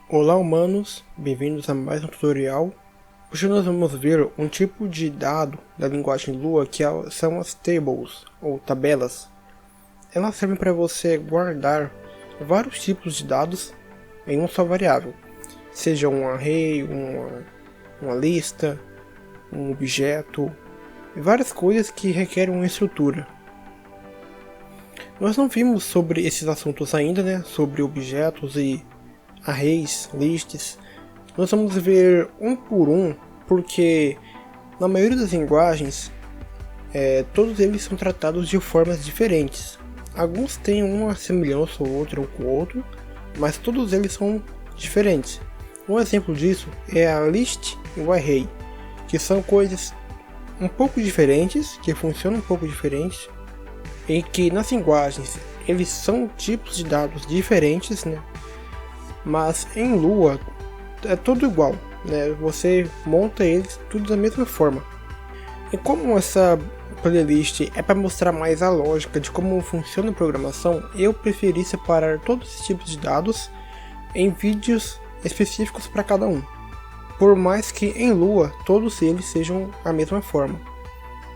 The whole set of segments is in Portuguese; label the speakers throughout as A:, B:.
A: Olá humanos, bem-vindos a mais um tutorial. Hoje nós vamos ver um tipo de dado da linguagem Lua que são as tables, ou tabelas. Elas servem para você guardar vários tipos de dados em uma só variável, seja um array, uma lista, um objeto, e várias coisas que requerem uma estrutura. Nós não vimos sobre esses assuntos ainda, né? Sobre objetos e arrays, lists. Nós vamos ver um por um, porque na maioria das linguagens, todos eles são tratados de formas diferentes. Alguns têm uma semelhança ou outra um com o outro, mas todos eles são diferentes. Um exemplo disso é a list e o array, que são coisas um pouco diferentes, que funcionam um pouco diferentes, em que nas linguagens eles são tipos de dados diferentes, né? Mas em Lua é tudo igual, né? Você monta eles tudo da mesma forma. E como essa playlist é para mostrar mais a lógica de como funciona a programação, eu preferi separar todos esses tipos de dados em vídeos específicos para cada um. Por mais que em Lua todos eles sejam a mesma forma.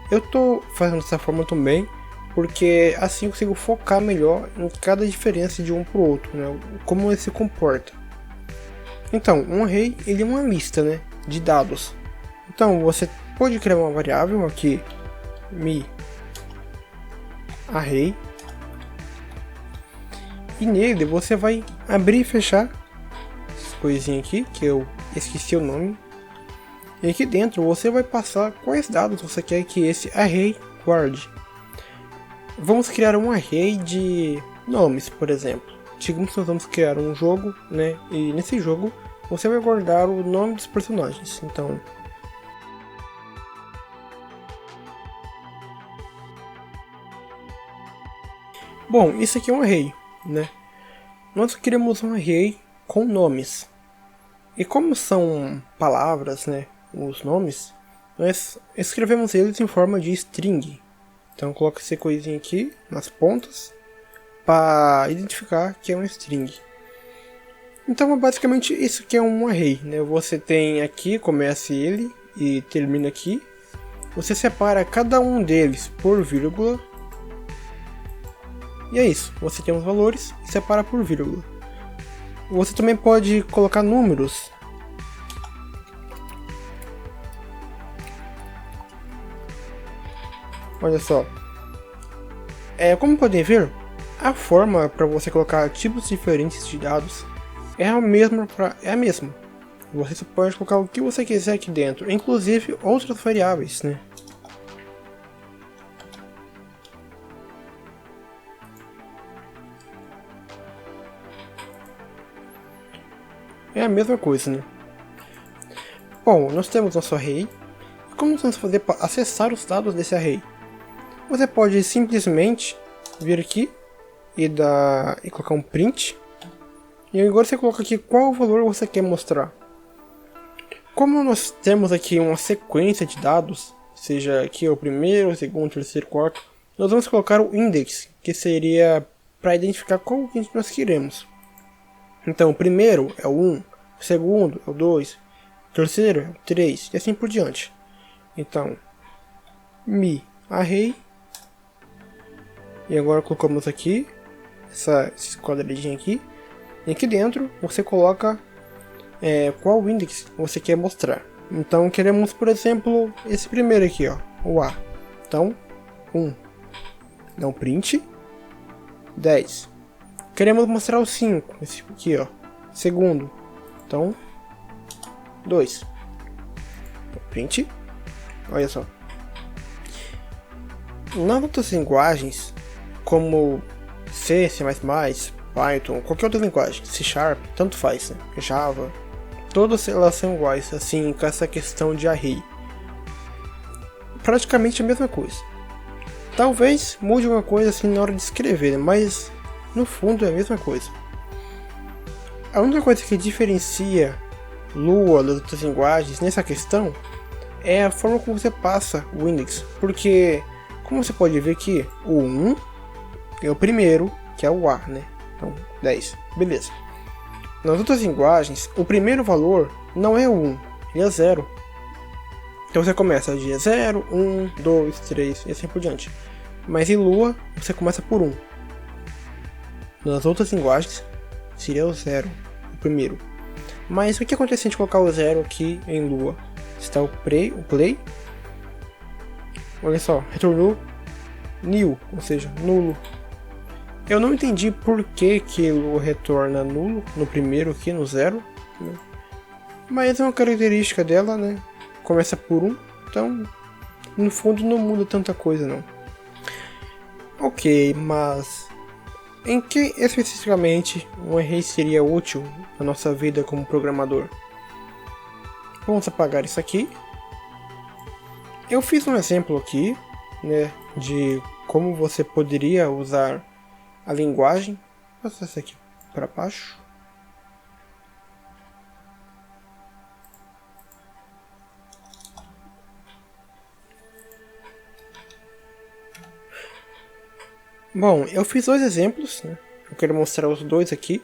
A: Eu estou fazendo dessa forma também, porque assim eu consigo focar melhor em cada diferença de um para o outro, né? Como ele se comporta. Então, um array ele é uma lista, né, de dados. Então você pode criar uma variável aqui, me array, e nele você vai abrir e fechar essas coisinhas aqui que eu esqueci o nome. E aqui dentro você vai passar quais dados você quer que esse array guarde. Vamos criar um array de nomes, por exemplo. Digamos que nós vamos criar um jogo, né? E nesse jogo você vai guardar o nome dos personagens. Então, bom, isso aqui é um array, né? Nós queremos um array com nomes. E como são palavras, né? Os nomes, nós escrevemos eles em forma de string. Então coloca essa coisinha aqui nas pontas para identificar que é um string. Então basicamente isso aqui é um array, né? Você tem aqui, começa ele e termina aqui. Você separa cada um deles por vírgula. E é isso, você tem os valores e separa por vírgula. Você também pode colocar números. Olha só, como podem ver, a forma para você colocar tipos diferentes de dados é a mesma. Você só pode colocar o que você quiser aqui dentro, inclusive outras variáveis, né? É a mesma coisa, né? Bom, nós temos nosso array. E como nós vamos fazer para acessar os dados desse array? Você pode simplesmente vir aqui e colocar um print. E agora você coloca aqui qual valor você quer mostrar. Como nós temos aqui uma sequência de dados, seja aqui o primeiro, o segundo, o terceiro, o quarto, nós vamos colocar o index, que seria para identificar qual que nós queremos. Então o primeiro é o 1, o segundo é o 2, o terceiro é o 3 e assim por diante. Então, me array. E agora colocamos aqui esse quadradinho aqui. E aqui dentro você coloca qual index você quer mostrar. Então queremos, por exemplo, esse primeiro aqui, ó, o A. Então 1. Dá um print. 10. Queremos mostrar o 5. Esse aqui, ó. Segundo. Então 2. Print. Olha só. Nas outras linguagens, como C, C++, Python, qualquer outra linguagem, C Sharp, tanto faz, né? Java, todas elas são iguais, assim, com essa questão de array. Praticamente a mesma coisa. Talvez mude uma coisa assim na hora de escrever, mas no fundo é a mesma coisa. A única coisa que diferencia Lua das outras linguagens nessa questão é a forma como você passa o index, porque como você pode ver aqui, o 1 é o primeiro, que é o A, né? Então, 10, beleza. Nas outras linguagens, o primeiro valor não é o 1, ele é 0. Então você começa de 0, 1, 2, 3 e assim por diante. Mas em Lua, você começa por 1. Nas outras linguagens, seria o 0, o primeiro. Mas o que acontece se a gente colocar o 0 aqui em Lua? Está o play. Olha só, retornou nil, ou seja, nulo. Eu não entendi por que Lua retorna nulo no primeiro aqui, no 0. Né? Mas é uma característica dela, né? Começa por 1, então no fundo não muda tanta coisa não. Ok, mas em que especificamente um array seria útil na nossa vida como programador? Vamos apagar isso aqui. Eu fiz um exemplo aqui, né, de como você poderia usar a linguagem. Vou passar isso aqui para baixo. Bom, eu fiz dois exemplos, né? Eu quero mostrar os dois aqui.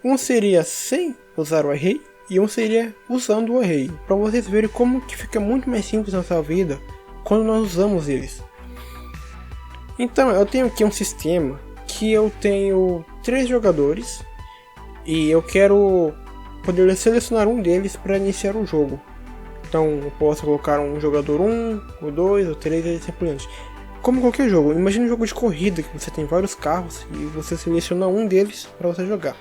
A: Um seria sem usar o array e um seria usando o array, para vocês verem como que fica muito mais simples na sua vida quando nós usamos eles. Então, eu tenho aqui um sistema que eu tenho 3 jogadores e eu quero poder selecionar um deles para iniciar o jogo. Então, eu posso colocar um jogador 1, o 2, o 3 e assim por diante. Como qualquer jogo, imagine um jogo de corrida que você tem vários carros e você seleciona um deles para você jogar.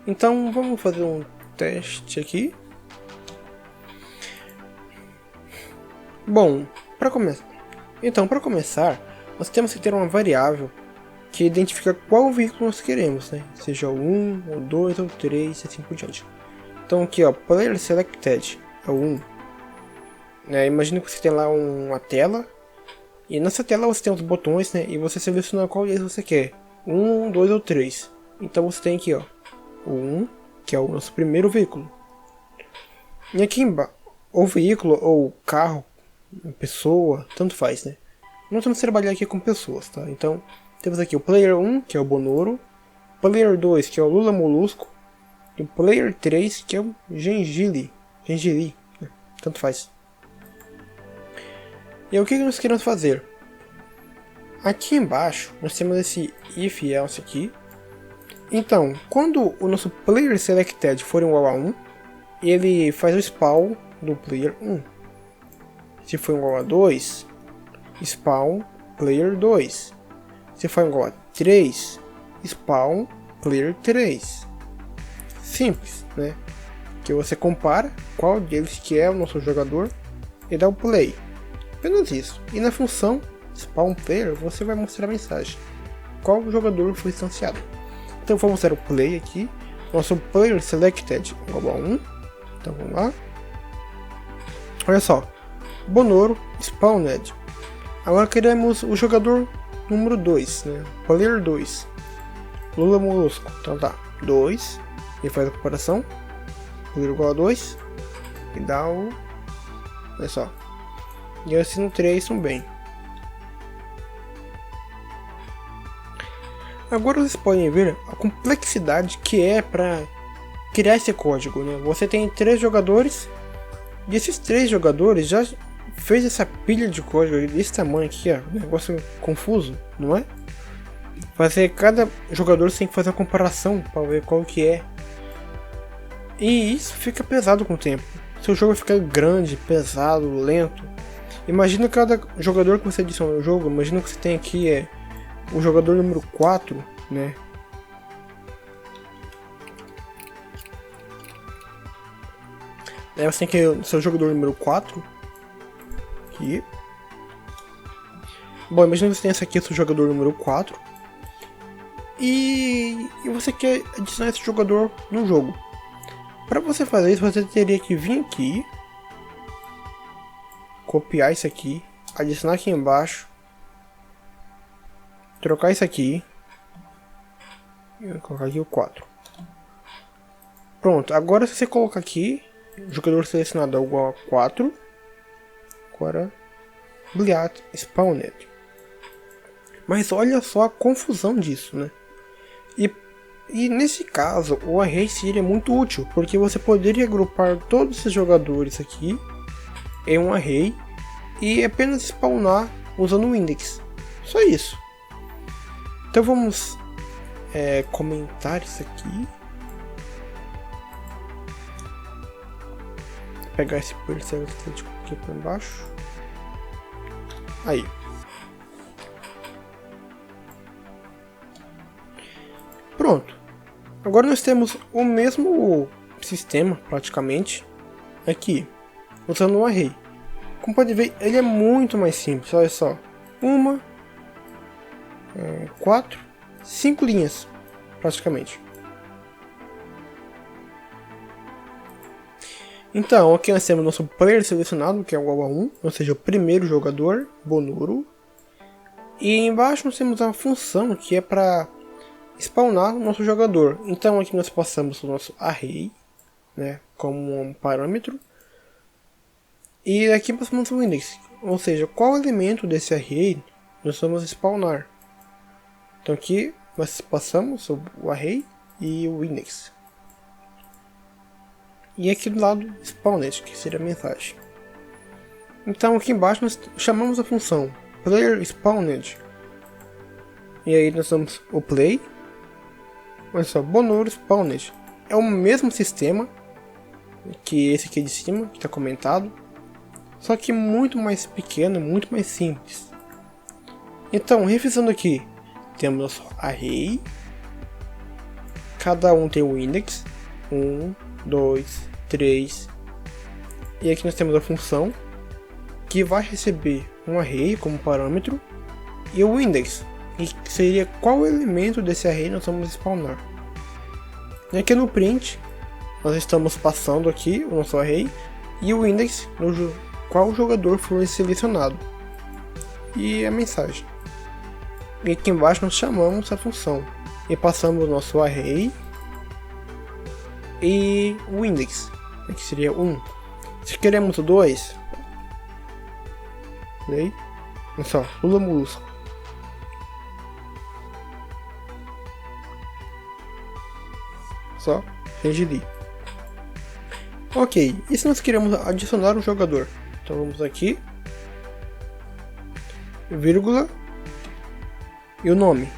A: Então vamos fazer um teste aqui. Bom, para começar, nós temos que ter uma variável que identifica qual veículo nós queremos, né? Seja o 1, o 2 ou o 3 e assim por diante. Então aqui ó, player selected é o 1. Imagina que você tem lá uma tela e nessa tela você tem os botões, né? E você seleciona qual deles você quer, 1, 2 ou 3. Então você tem aqui ó, o 1, que é o nosso primeiro veículo. E aqui embaixo, ou veículo ou carro, pessoa, tanto faz, né? Nós vamos trabalhar aqui com pessoas, tá? Então temos aqui o player 1, que é o Bonoro, player 2, que é o Lula Molusco, e o player 3, que é o Gengili, né? Tanto faz. E o que nós queremos fazer? Aqui embaixo nós temos esse if else aqui. Então, quando o nosso player selected for igual a 1, ele faz o spawn do player 1. Se for igual a 2, spawn player 2. Se for igual a 3, spawn player 3. Simples, né? Que você compara qual deles que é o nosso jogador e dá o play. Apenas isso. E na função spawn player você vai mostrar a mensagem. Qual jogador foi instanciado. Então vamos usar o play aqui. Nosso player selected igual a 1. Então vamos lá. Olha só. Bonoro spawned. Agora queremos o jogador número 2, né? Player 2. Lula Molusco. Então tá. 2. E faz a comparação. Player igual a 2. E dá o... Olha só. E assim no 3 também. Agora vocês podem ver a complexidade que é para criar esse código, né? Você tem 3 jogadores e esses 3 jogadores já fez essa pilha de código desse tamanho aqui, ó, um negócio confuso, não é? Cada jogador tem que fazer uma comparação para ver qual que é. E isso fica pesado com o tempo. Seu jogo fica grande, pesado, lento. Imagina cada jogador que você adiciona no jogo. Imagina que você tem aqui o jogador número 4, né? Aí você tem que o seu jogador número 4 aqui. Bom, imagina que você tem esse aqui, o seu jogador número 4. E você quer adicionar esse jogador no jogo. Para você fazer isso, você teria que vir aqui, copiar isso aqui, adicionar aqui embaixo, trocar isso aqui e colocar aqui o 4. Pronto, agora se você colocar aqui o jogador selecionado é igual a 4, agora Bliat Spawned. Mas olha só a confusão disso, né? E E nesse caso, o array seria muito útil, porque você poderia agrupar todos esses jogadores aqui em um array e apenas spawnar usando o index. Só isso. Então vamos comentar isso aqui. Pegar esse Percel estético aqui para baixo. Aí. Pronto. Agora nós temos o mesmo sistema, praticamente, aqui, usando o array. Como pode ver, ele é muito mais simples. Olha só. 1, 4, 5 linhas, praticamente. Então, aqui nós temos nosso player selecionado, que é igual a 1, ou seja, o primeiro jogador, Bonuro. E embaixo nós temos a função que é para spawnar o nosso jogador. Então aqui nós passamos o nosso array, né, como um parâmetro. E aqui passamos o index, ou seja, qual elemento desse array nós vamos spawnar. Então aqui nós passamos o array e o index. E aqui do lado spawned, que seria a mensagem. Então aqui embaixo nós chamamos a função player spawned. E aí nós temos o play. Olha só, Bonuro spawned. É o mesmo sistema que esse aqui de cima, que está comentado. Só que muito mais pequeno, muito mais simples. Então, revisando aqui, temos nosso array. Cada um tem o index. 1, 2, 3. E aqui nós temos a função que vai receber um array como parâmetro e o index, e seria qual elemento desse array nós vamos spawnar. E aqui no print nós estamos passando aqui o nosso array e o index no qual jogador foi selecionado e a mensagem. E aqui embaixo nós chamamos a função e passamos o nosso array e o index, que seria 1. Se queremos 2, olha só, Lula Molusco. Só change. Ok, e se nós queremos adicionar um jogador? Então vamos aqui, vírgula e o nome.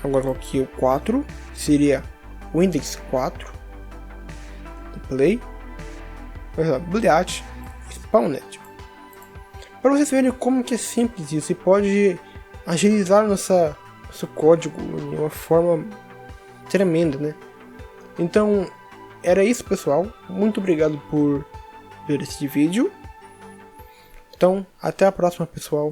A: Agora aqui o 4 seria o index 4, play, Bleach spawned. Para vocês verem como que é simples isso, e pode agilizar nosso código de uma forma tremenda, né? Então era isso, pessoal. Muito obrigado por ver esse vídeo. Então até a próxima, pessoal.